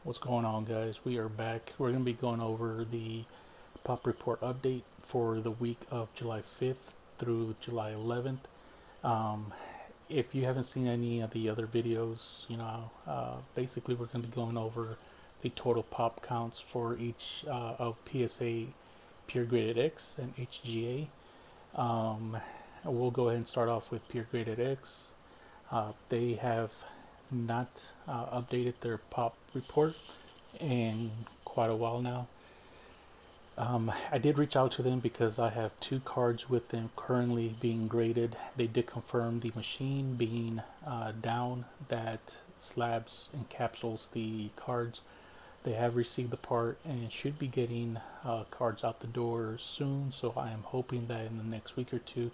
What's going on, guys? We are back. We're going to be going over the pop report update for the week of July 5th through July 11th. Um, if you haven't seen any of the other videos, basically we're going to be going over the total pop counts for each of PSA Pure Graded X and HGA. We'll go ahead and start off with Pure Graded X. They have not updated their pop report in quite a while now. I did reach out to them because I have two cards with them currently being graded. They did confirm the machine being down that slabs encapsulates the cards. They have received the part and should be getting cards out the door soon. So I am hoping that in the next week or two,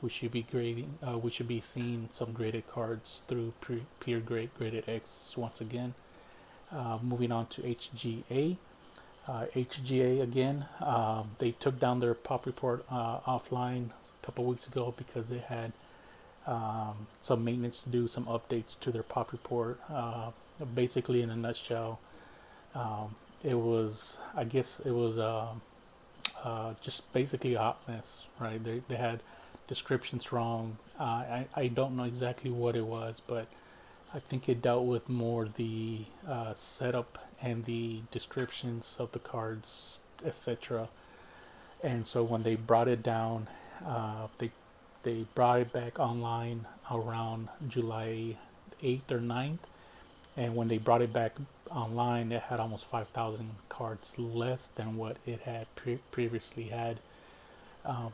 we should be grading. We should be seeing some graded cards through Pure Graded X once again. Moving on to HGA. HGA again, they took down their pop report offline a couple weeks ago because they had some maintenance to do, some updates to their pop report. Basically, in a nutshell, it was, I guess, it was just basically a hot mess, right? They had descriptions wrong. I don't know exactly what it was, but I think it dealt with more the setup and the descriptions of the cards, etc. And so when they brought it down, they brought it back online around July 8th or 9th. And when they brought it back online, it had almost 5,000 cards less than what it had previously had. Um,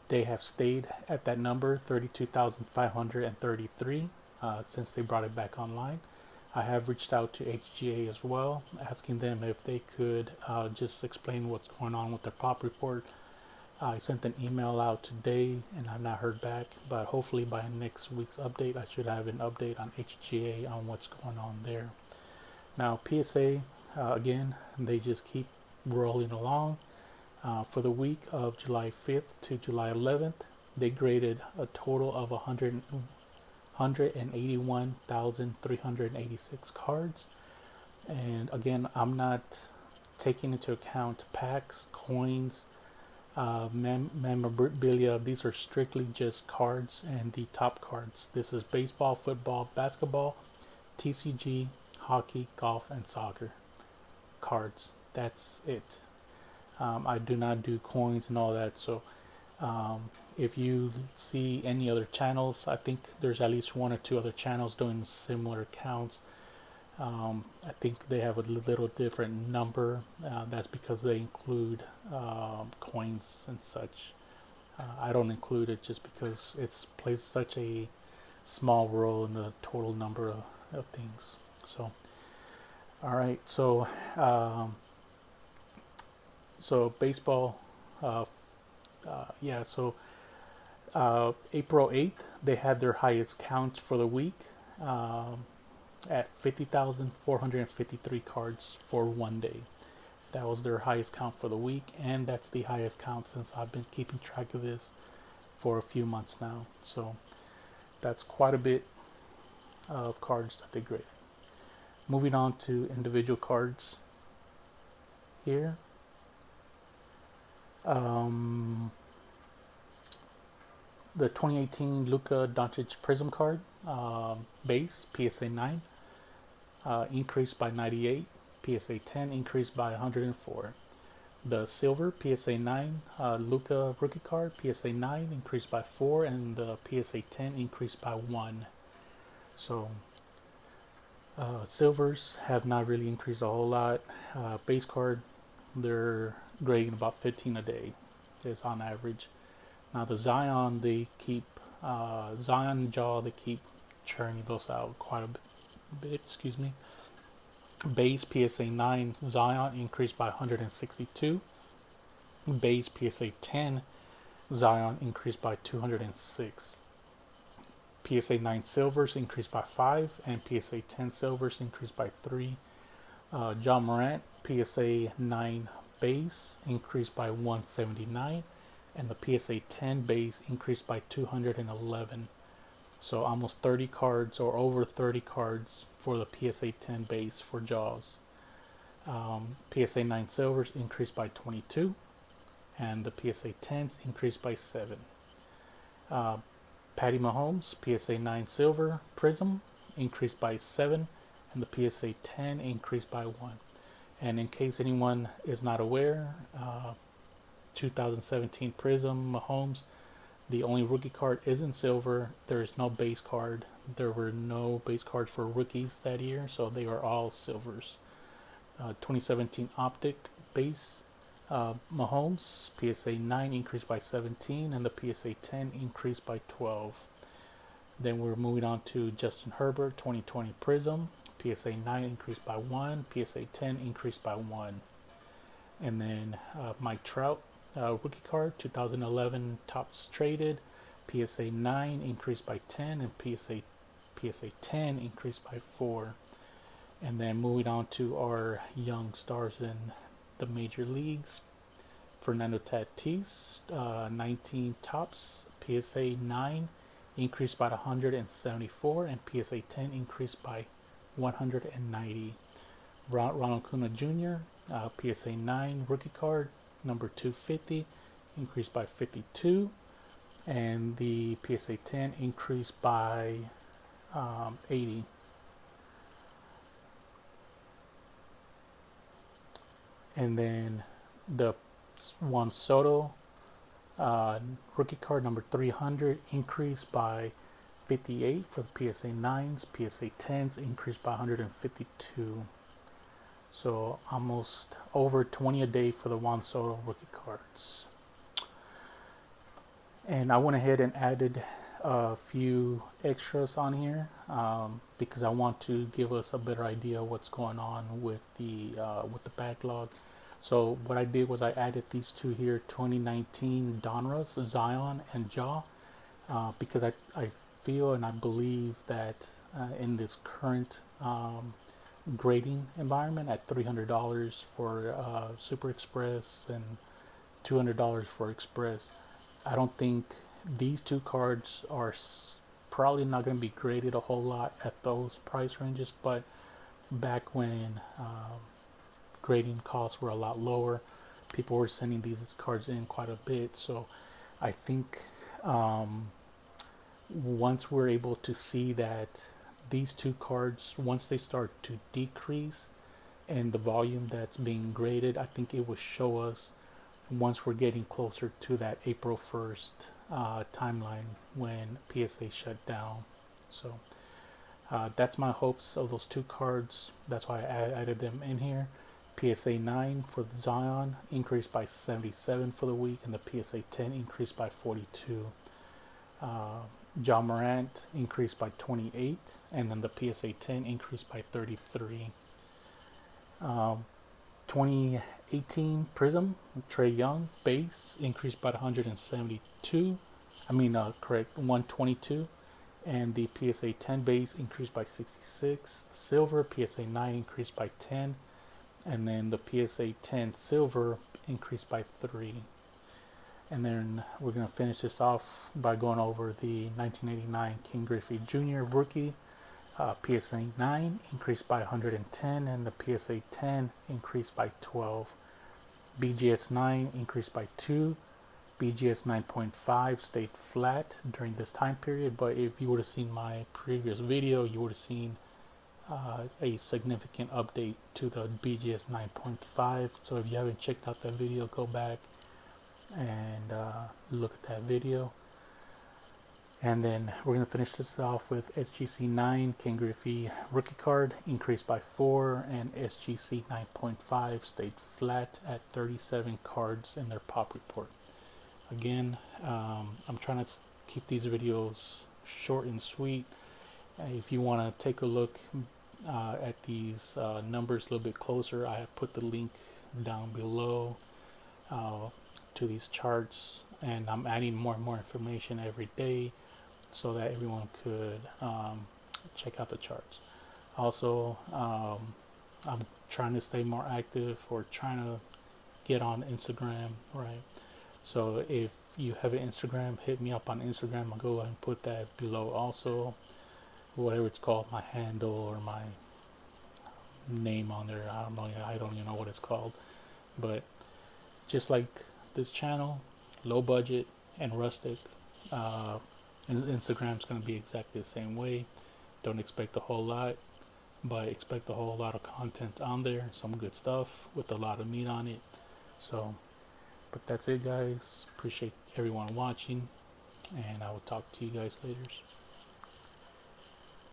they have stayed at that number, 32,533, since they brought it back online. I have reached out to HGA as well, asking them if they could just explain what's going on with their pop report. I sent an email out today and I've not heard back, but hopefully by next week's update, I should have an update on HGA on what's going on there. Now, PSA, again, they just keep rolling along. For the week of July 5th to July 11th, they graded a total of 181,386 cards. And again, I'm not taking into account packs, coins, memorabilia. These are strictly just cards and the top cards. This is baseball, football, basketball, TCG, hockey, golf, and soccer cards. That's it. I do not do coins and all that. So if you see any other channels, I think there's at least one or two other channels doing similar counts. I think they have a little different number. That's because they include coins and such. I don't include it just because it plays such a small role in the total number of things. So, all right. So baseball. So April 8th, they had their highest count for the week at 50,453 cards for one day. That was their highest count for the week, and that's the highest count since I've been keeping track of this for a few months now. So that's quite a bit of cards that they graded. Moving on to individual cards here. The 2018 Luka Doncic Prism card base PSA 9 increased by 98, PSA 10 increased by 104. The silver PSA 9 Luka rookie card PSA 9 increased by 4, and the PSA 10 increased by 1. So silvers have not really increased a whole lot. Base card, they're grading about 15 a day, is on average. Now the Zion, they keep Zion Jaw, they keep churning those out quite a bit. Excuse me. Base PSA 9 Zion increased by 162. Base PSA 10 Zion increased by 206. PSA 9 silvers increased by 5, and PSA 10 silvers increased by 3. John Morant PSA 9 base increased by 179, and the PSA 10 base increased by 211. So almost 30 cards or over 30 cards for the PSA 10 base for Jaws. PSA 9 silvers increased by 22, and the PSA 10s increased by 7. Patty Mahomes PSA 9 silver prism increased by 7, and the PSA 10 increased by 1. And in case anyone is not aware, 2017 Prism Mahomes, the only rookie card is in silver. There is no base card. There were no base cards for rookies that year, so they are all silvers. 2017 Optic base Mahomes PSA 9 increased by 17, and the PSA 10 increased by 12. Then we're moving on to Justin Herbert 2020 Prism PSA 9 increased by 1, PSA 10 increased by 1. And then Mike Trout rookie card 2011 Tops Traded PSA 9 increased by 10, and PSA 10 increased by 4. And then moving on to our young stars in the major leagues, Fernando Tatis 19 Tops PSA 9 increased by 174, and PSA 10 increased by 190. Ronald Acuna Jr. PSA 9 rookie card number 250 increased by 52, and the PSA 10 increased by 80. And then the Juan Soto rookie card number 300 increased by 58 for the PSA 9s. PSA 10s increased by 152. So almost over 20 a day for the Juan Soto rookie cards. And I went ahead and added a few extras on here because I want to give us a better idea of what's going on with the backlog. So what I did was I added these two here, 2019 Donruss, Zion, and Jaw, because I feel and I believe that in this current grading environment at $300 for Super Express and $200 for Express, I don't think these two cards are probably not going to be graded a whole lot at those price ranges. But back when grading costs were a lot lower, people were sending these cards in quite a bit. So I think once we're able to see that these two cards, once they start to decrease in the volume that's being graded, I think it will show us once we're getting closer to that April 1st timeline when PSA shut down. So that's my hopes of those two cards. That's why I added them in here. PSA 9 for the Zion increased by 77 for the week, and the PSA 10 increased by 42. John Morant increased by 28, and then the PSA 10 increased by 33. 2018 Prism Trae Young base increased by 172. 122, and the PSA 10 base increased by 66. Silver PSA 9 increased by 10, and then the PSA 10 silver increased by 3. And then we're going to finish this off by going over the 1989 King Griffey Jr. rookie. PSA 9 increased by 110, and the PSA 10 increased by 12. BGS 9 increased by 2. BGS 9.5 stayed flat during this time period, but if you would have seen my previous video, you would have seen a significant update to the BGS 9.5. So if you haven't checked out that video, go back and look at that video. And then we're going to finish this off with SGC 9 King Griffey rookie card increased by 4, and SGC 9.5 stayed flat at 37 cards in their pop report. Again, I'm trying to keep these videos short and sweet. If you want to take a look at these numbers a little bit closer, I have put the link down below to these charts, and I'm adding more and more information every day so that everyone could check out the charts. Also, I'm trying to stay more active or trying to get on Instagram, right? So if you have an Instagram, hit me up on Instagram. I'll go ahead and put that below also, whatever it's called, my handle or my name on there. I don't even know what it's called. But just like this channel, low budget and rustic, uh, Instagram's going to be exactly the same way. Don't expect a whole lot, but expect a whole lot of content on there, some good stuff with a lot of meat on it. So, but that's it, guys. Appreciate everyone watching, and I will talk to you guys later.